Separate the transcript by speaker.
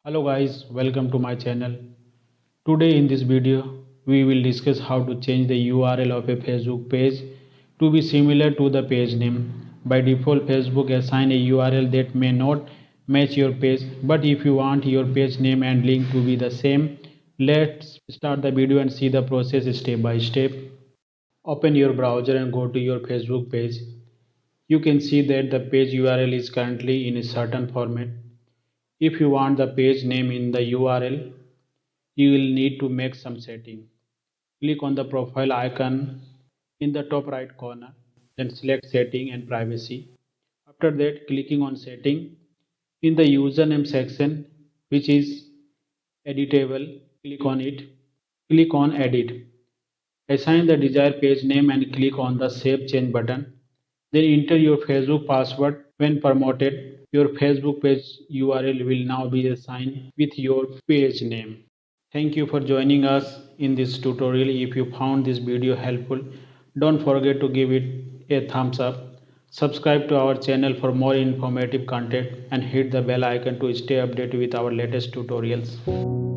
Speaker 1: Hello guys, welcome to my channel. Today in this video, we will discuss how to change the URL of a Facebook page to be similar to the page name. By default, Facebook assign a URL that may not match your page, but if you want your page name and link to be the same, let's start the video and see the process step by step. Open your browser and go to your Facebook page. You can see that the page URL is currently in a certain format. If you want the page name in the URL, you will need to make some setting. Click on the profile icon in the top right corner, then select setting and privacy. After that, clicking on setting in the username section, which is editable, click on it. Click on edit. Assign the desired page name and click on the Save Change button. Then enter your Facebook password. When promoted, your Facebook page URL will now be assigned with your page name. Thank you for joining us in this tutorial. If you found this video helpful, don't forget to give it a thumbs up. Subscribe to our channel for more informative content and hit the bell icon to stay updated with our latest tutorials.